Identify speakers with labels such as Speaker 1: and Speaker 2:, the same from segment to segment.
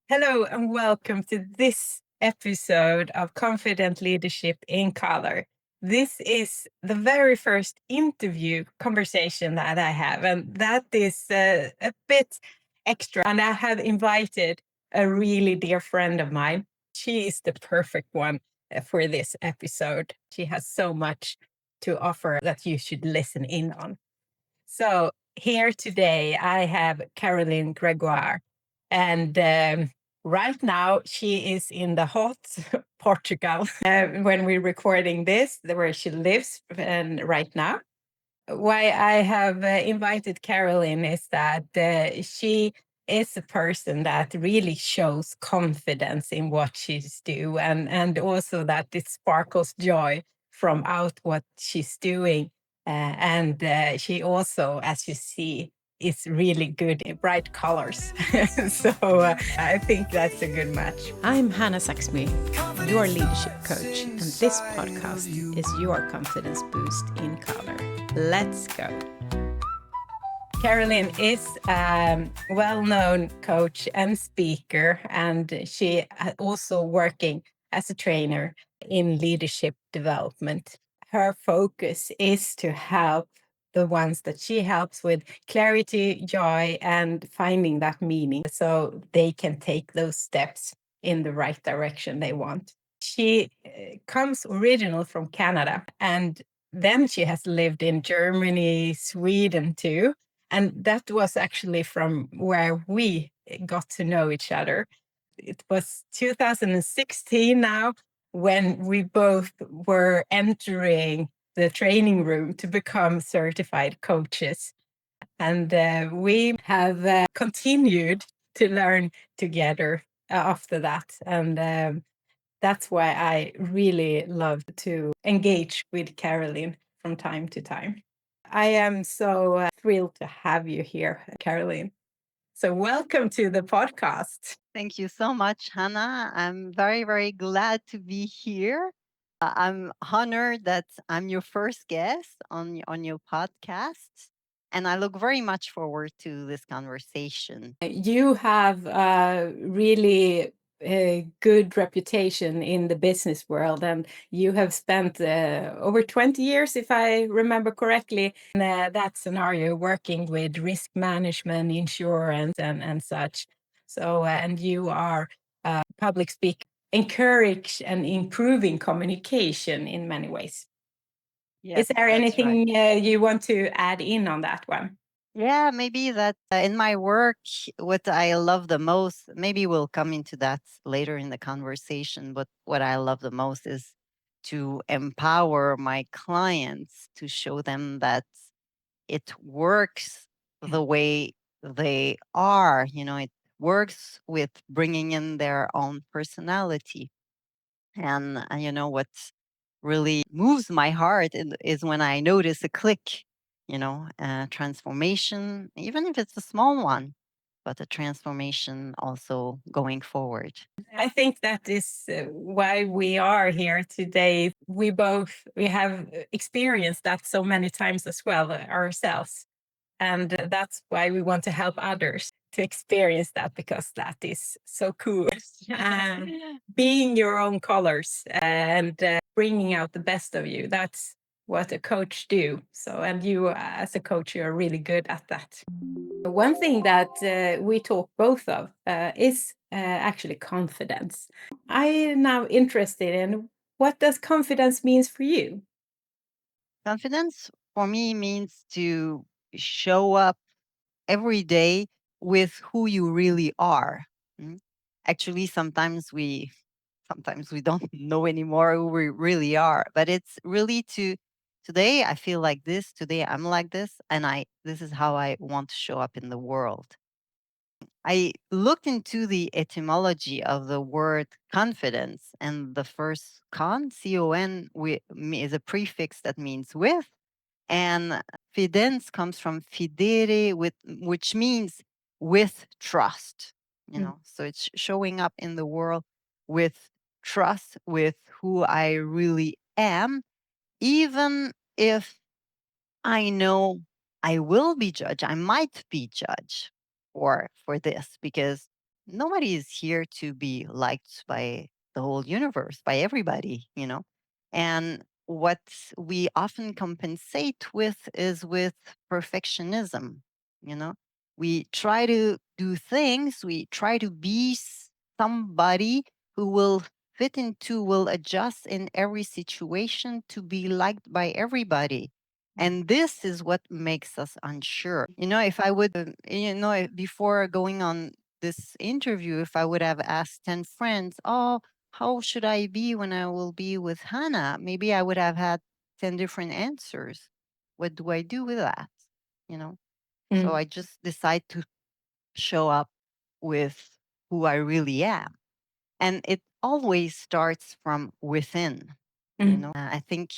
Speaker 1: Hello and welcome to this episode of Confident Leadership in Color. This is the very first interview conversation that I have, and that is a bit extra. And I have invited a really dear friend of mine. She is the perfect one for this episode. She has so much to offer that you should listen in on. So, here today, I have Caroline Grégoire. And right now, she is in the hot Portugal when we're recording this, where she lives and right now. Why I have invited Caroline is that she is a person that really shows confidence in what she's doing, and also that it sparkles joy from out what she's doing. And she also, as you see, is really good in bright colors. So I think that's a good match.
Speaker 2: I'm Hannah Saxby, your leadership coach, and this podcast is your confidence boost in color. Let's go.
Speaker 1: Caroline is a well-known coach and speaker, and she also working as a trainer in leadership development. Her focus is to help the ones that she helps with clarity, joy, and finding that meaning so they can take those steps in the right direction they want. She comes original from Canada, and then she has lived in Germany, Sweden too. And that was actually from where we got to know each other. It was 2016 now when we both were entering the training room to become certified coaches. And we have continued to learn together after that. And that's why I really love to engage with Caroline from time to time. I am so thrilled to have you here, Caroline. So, welcome to the podcast.
Speaker 3: Thank you so much, Hannah. I'm very, very glad to be here. I'm honored that I'm your first guest on your podcast, and I look very much forward to this conversation.
Speaker 1: You have a really good reputation in the business world, and you have spent over 20 years, if I remember correctly, in that scenario, working with risk management, insurance, and such. So, and you are a public speaker, encourage and improving communication in many ways. Is
Speaker 3: Yes,
Speaker 1: there
Speaker 3: that's right.
Speaker 1: anything you want to add in on that one?
Speaker 3: Yeah, maybe that in my work, what I love the most, maybe we'll come into that later in the conversation, but what I love the most is to empower my clients to show them that it works the way they are. It works with bringing in their own personality. And what really moves my heart is when I notice a click, a transformation, even if it's a small one, but a transformation also going forward.
Speaker 1: I think that is why we are here today. We have experienced that so many times as well ourselves. And that's why we want to help others to experience that because that is so cool. Um, Being your own colors and bringing out the best of you. That's what a coach do. So, and you as a coach, you're really good at that. One thing that we talk both of is actually confidence. I am now interested in what does confidence means for you?
Speaker 3: Confidence for me means to show up every day with who you really are. Mm. Actually, sometimes we don't know anymore who we really are, but it's really to today I feel like this, today I'm like this, and I this is how I want to show up in the world. I looked into the etymology of the word confidence, and the first con is a prefix that means with, and fidens comes from fidere, which means with trust.
Speaker 1: Mm.
Speaker 3: So it's showing up in the world with trust, with who I really am, even if I know I will be judged, I might be judged for this, because nobody is here to be liked by the whole universe, by everybody, And what we often compensate with is with perfectionism, you know. We try to do things, we try to be somebody who will fit into, will adjust in every situation to be liked by everybody. And this is what makes us unsure. If I would, before going on this interview, if I would have asked 10 friends, oh, how should I be when I will be with Hannah? Maybe I would have had 10 different answers. What do I do with that? You know? So
Speaker 1: Mm,
Speaker 3: I just decide to show up with who I really am. And it always starts from within.
Speaker 1: mm,
Speaker 3: I think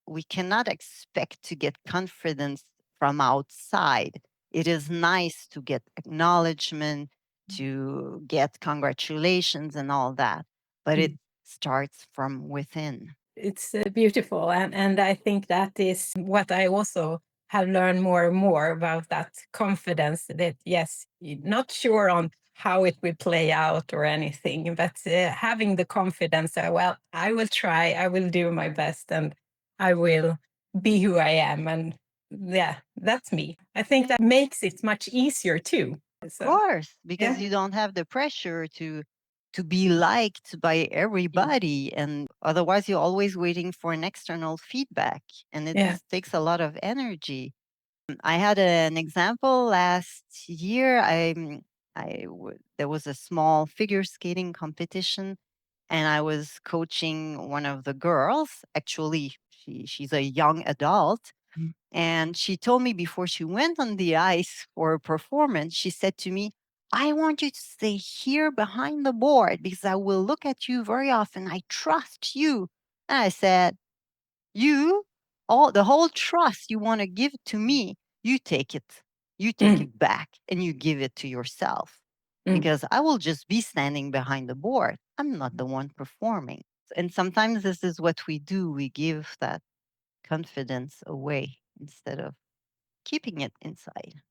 Speaker 3: we cannot expect to get confidence from outside. It is nice to get acknowledgement, to get congratulations and all that, but it
Speaker 1: mm.
Speaker 3: starts from within.
Speaker 1: It's beautiful, and I think that is what I also have learned more and more about that confidence. That yes, you're not sure on how it will play out or anything, but having the confidence that well, I will try, I will do my best, and I will be who I am, and yeah, that's me. I think that makes it much easier too.
Speaker 3: Of
Speaker 1: So
Speaker 3: course, because
Speaker 1: yeah,
Speaker 3: you don't have the pressure to be liked by
Speaker 1: mm,
Speaker 3: everybody, and otherwise you're always waiting for an external feedback, and it
Speaker 1: yeah,
Speaker 3: takes a lot of energy. I had an example last year. There was a small figure skating competition, and I was coaching one of the girls. Actually, she's a young adult,
Speaker 1: mm,
Speaker 3: and she told me before she went on the ice for a performance, she said to me, "I want you to stay here behind the board because I will look at you very often. I trust you." And I said, you, all the whole trust you want to give to me, you take it. You take
Speaker 1: mm,
Speaker 3: it back and you give it to yourself
Speaker 1: mm.
Speaker 3: because I will just be standing behind the board. I'm not the one performing. And sometimes this is what we do. We give that confidence away instead of keeping it inside.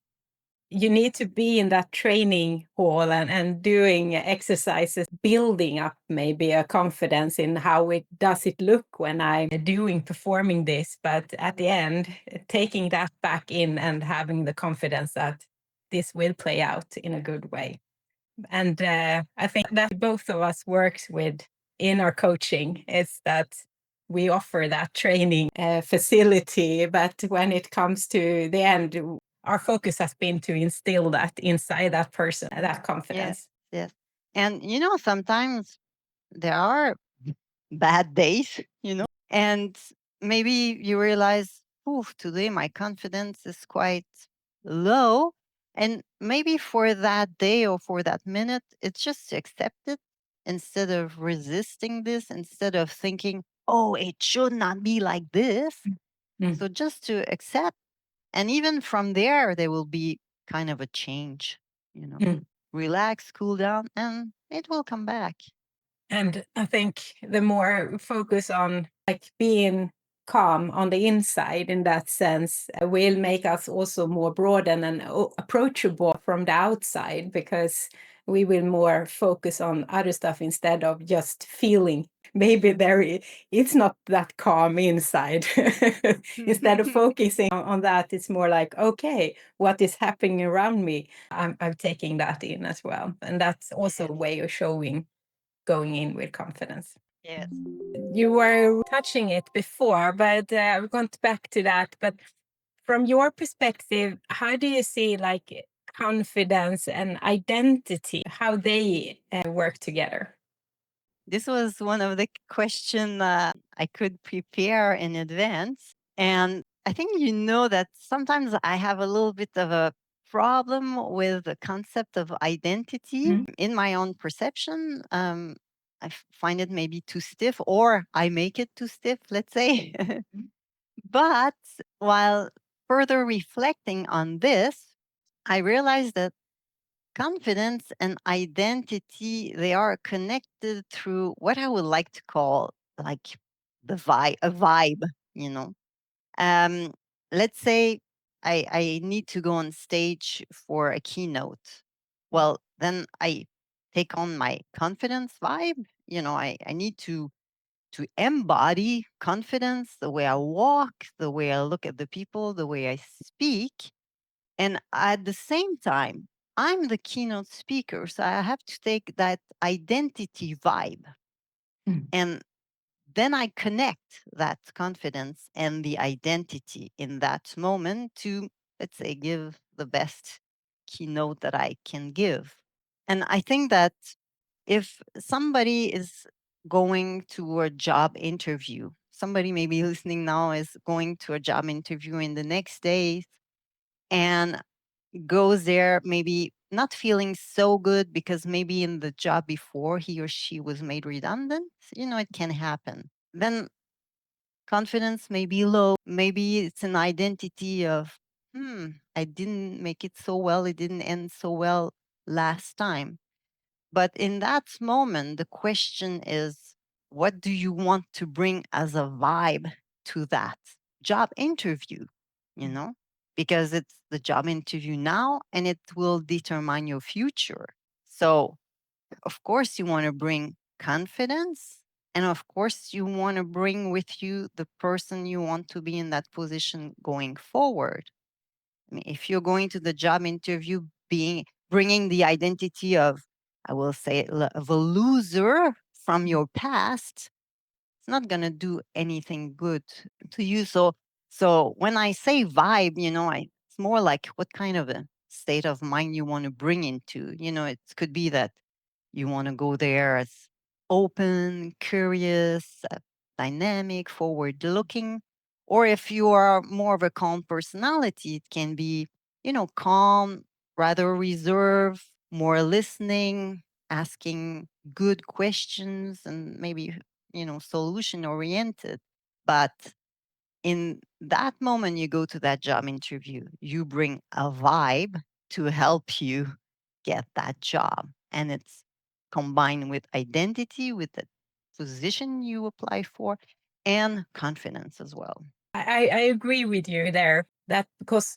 Speaker 1: You need to be in that training hall and doing exercises, building up maybe a confidence in how it does it look when I'm doing performing this. But at the end, taking that back in and having the confidence that this will play out in a good way. And I think that both of us works with in our coaching is that we offer that training facility, but when it comes to the end, our focus has been to instill that inside that person, that
Speaker 3: Yes,
Speaker 1: confidence.
Speaker 3: yes. And sometimes there are bad days, and maybe you realize, oof, today my confidence is quite low. And maybe for that day or for that minute, it's just to accept it instead of resisting this, instead of thinking, oh, it should not be like this.
Speaker 1: Mm,
Speaker 3: So just to accept. And even from there will be kind of a change, you know.
Speaker 1: mm.
Speaker 3: Relax, cool down, and it will come back.
Speaker 1: And I think the more focus on like being calm on the inside in that sense will make us also more broadened and approachable from the outside because we will more focus on other stuff instead of just feeling maybe it's not that calm inside. Instead of focusing on that, it's more like, okay, what is happening around me? I'm taking that in as well. And that's also a
Speaker 3: Yes,
Speaker 1: way of showing going in with confidence.
Speaker 3: yes.
Speaker 1: You were touching it before, but we're going back to that. But from your perspective, how do you see like confidence and identity, how they work together?
Speaker 3: This was one of the question I could prepare in advance. And I think that sometimes I have a little bit of a problem with the concept of identity
Speaker 1: Mm,
Speaker 3: in my own perception. Find it maybe too stiff, or I make it too stiff, let's say.
Speaker 1: mm,
Speaker 3: But while further reflecting on this, I realized that confidence and identity, they are connected through what I would like to call like a vibe, you know. Um, let's say I need to go on stage for a keynote. Well, then I take on my confidence vibe. I need to embody confidence, the way I walk, the way I look at the people, the way I speak. And at the same time, I'm the keynote speaker. So I have to take that identity vibe,
Speaker 1: Mm.
Speaker 3: and then I connect that confidence and the identity in that moment to, let's say, give the best keynote that I can give. And I think that if somebody is going to a job interview, somebody maybe listening now is going to a job interview in the next days and goes there maybe not feeling so good because maybe in the job before he or she was made redundant, it can happen. Then confidence may be low. Maybe it's an identity of, I didn't make it so well. It didn't end so well last time. But in that moment, the question is, what do you want to bring as a vibe to that job interview? You know, because it's the job interview now and it will determine your future. So, of course, you want to bring confidence. And of course, you want to bring with you the person you want to be in that position going forward. I mean, if you're going to the job interview being bringing the identity of, I will say, of a loser from your past, it's not gonna do anything good to you. So when I say vibe, it's more like what kind of a state of mind you want to bring into. It could be that you want to go there as open, curious, dynamic, forward looking. Or if you are more of a calm personality, it can be, calm, rather reserved, more listening, asking good questions, and maybe, solution oriented. But in that moment you go to that job interview, you bring a vibe to help you get that job. And it's combined with identity, with the position you apply for, and confidence as well.
Speaker 1: I agree with you there that because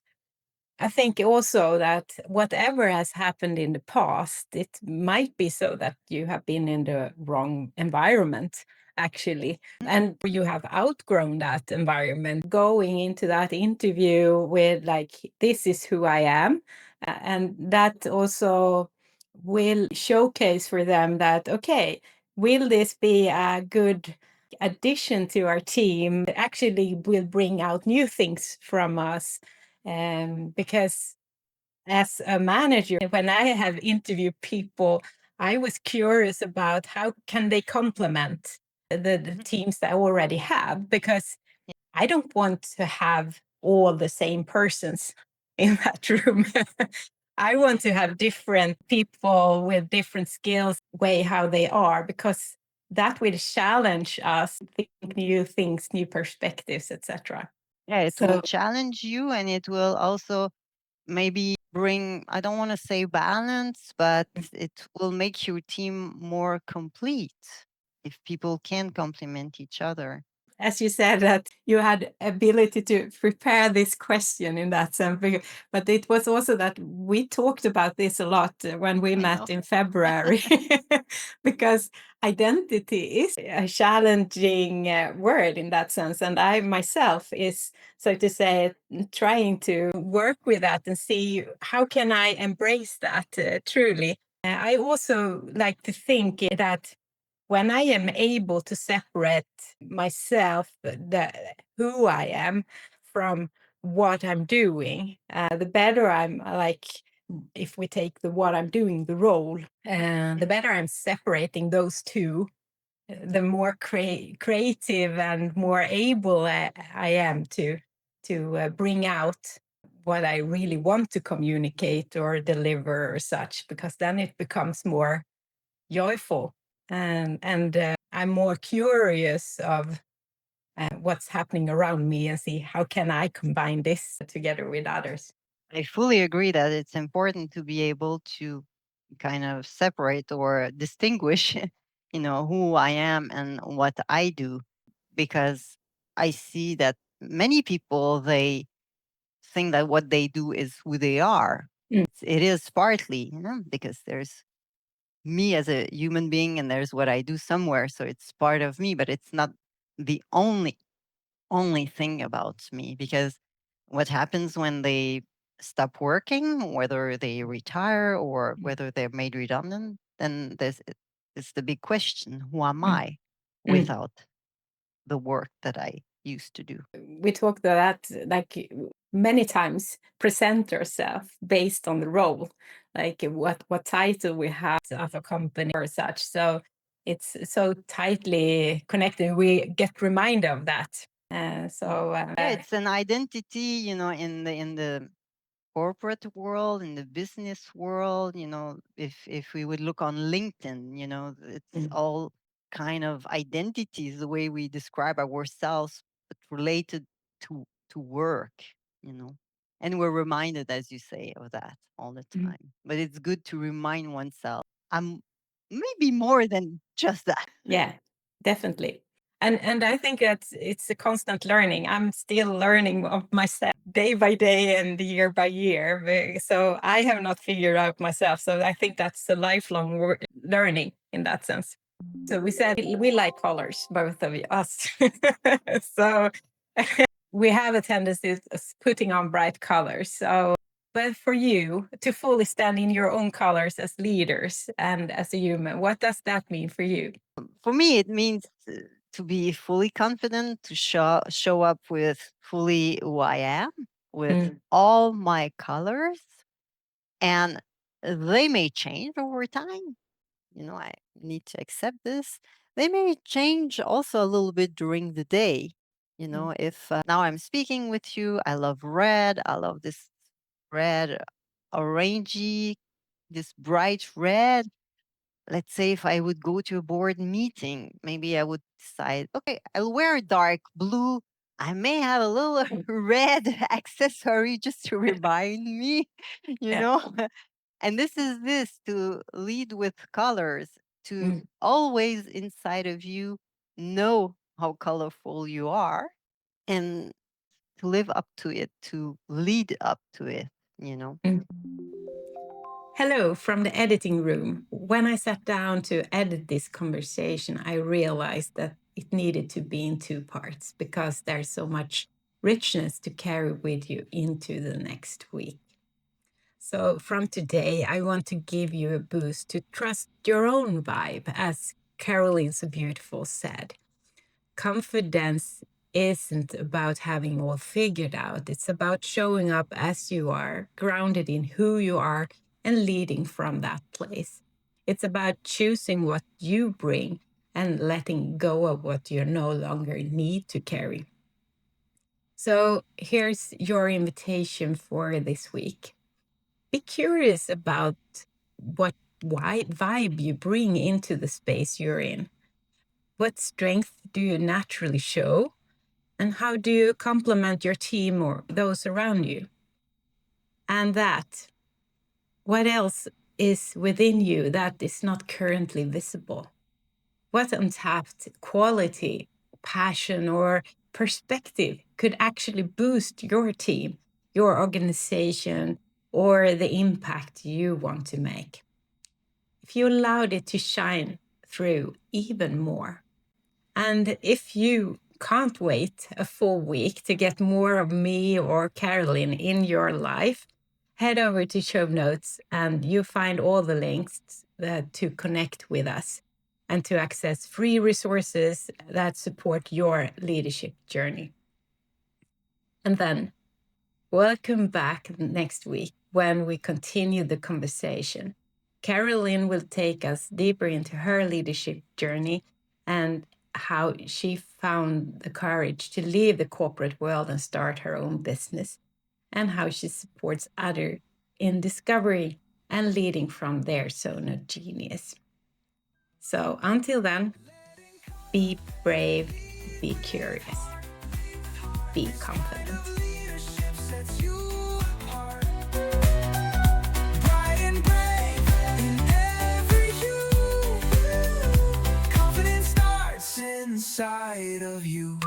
Speaker 1: I think also that whatever has happened in the past, it might be so that you have been in the wrong environment, actually, and you have outgrown that environment. Going into that interview with, like, this is who I am. And that also will showcase for them that, okay, will this be a good addition to our team? It actually will bring out new things from us, because as a manager, when I have interviewed people, I was curious about how can they complement the teams that I already have, because I don't want to have all the same persons in that room. I want to have different people with different skills, way how they are, because that will challenge us, think new things, new perspectives, etc.
Speaker 3: Yeah, it will
Speaker 1: So
Speaker 3: challenge you, and it will also maybe bring, I don't want to say balance, but it will make your team more complete if people can complement each other.
Speaker 1: as you said, that you had ability to prepare this question in that sense, but it was also that we talked about this a lot when we
Speaker 3: I know.
Speaker 1: met in February, because identity is a challenging word in that sense, and I myself is, so to say, trying to work with that and see how can I embrace that truly. I also like to think that when I am able to separate myself, who I am, from what I'm doing, the better I'm like, if we take the what I'm doing, the role, the better I'm separating those two, the more creative and more able I am to bring out what I really want to communicate or deliver or such, because then it becomes more joyful, and I'm more curious of what's happening around me and see how can I combine this together with others.
Speaker 3: I fully agree that it's important to be able to kind of separate or distinguish, who I am and what I do, because I see that many people, they think that what they do is who they are.
Speaker 1: Mm.
Speaker 3: it is partly, because there's me as a human being and there's what I do somewhere, so it's part of me, but it's not the only thing about me, because what happens when they stop working, whether they retire or whether they're made redundant, then it's the big question: who am
Speaker 1: Mm.
Speaker 3: I
Speaker 1: Mm.
Speaker 3: without the work that I used to do?
Speaker 1: We talked about that like many times, present ourselves based on the role, like what title we have of a company or such. So it's so tightly connected. We get reminded of that.
Speaker 3: Yeah, it's an identity, in the corporate world, in the business world. If we would look on LinkedIn, it's
Speaker 1: mm,
Speaker 3: all kind of identities, the way we describe ourselves, but related to work, you know. And we're reminded, as you say, of that all the
Speaker 1: mm.
Speaker 3: time. But it's good to remind oneself, I'm maybe more than just that.
Speaker 1: Yeah, definitely. And I think that it's a constant learning. I'm still learning of myself day by day and year by year. So I have not figured out myself. So I think that's a lifelong learning in that sense. So we said we like colors, both of us. So we have a tendency of putting on bright colors. So, but for you to fully stand in your own colors as leaders and as a human, what does that mean for you?
Speaker 3: For me, it means to be fully confident, to show up with fully who I am, with all my colors, and they may change over time. I need to accept this. They may change also a little bit during the day. If now I'm speaking with you, I love red. I love this red, orangey, this bright red. Let's say if I would go to a board meeting, maybe I would decide, okay, I'll wear dark blue. I may have a little red accessory just to remind me, you
Speaker 1: Yeah.
Speaker 3: know? And this is this to lead with colors, to
Speaker 1: Mm.
Speaker 3: always inside of you know how colorful you are, and to live up to it, to lead up to it.
Speaker 1: Mm. Hello from the editing room. When I sat down to edit this conversation, I realized that it needed to be in two parts because there's so much richness to carry with you into the next week. So, from today, I want to give you a boost to trust your own vibe, as Caroline so beautiful said. Confidence isn't about having all figured out. It's about showing up as you are, grounded in who you are, and leading from that place. It's about choosing what you bring and letting go of what you no longer need to carry. So, here's your invitation for this week. Be curious about what vibe you bring into the space you're in. What strength do you naturally show? And how do you complement your team or those around you? And what else is within you that is not currently visible? What untapped quality, passion, or perspective could actually boost your team, your organization, or the impact you want to make? If you allowed it to shine through even more. And if you can't wait a full week to get more of me or Caroline in your life, head over to show notes and you find all the links to connect with us and to access free resources that support your leadership journey. And then welcome back next week when we continue the conversation. Caroline will take us deeper into her leadership journey and how she found the courage to leave the corporate world and start her own business, and how she supports others in discovery and leading from their zone of genius. So until then, be brave, be curious, be confident.
Speaker 2: Inside of you.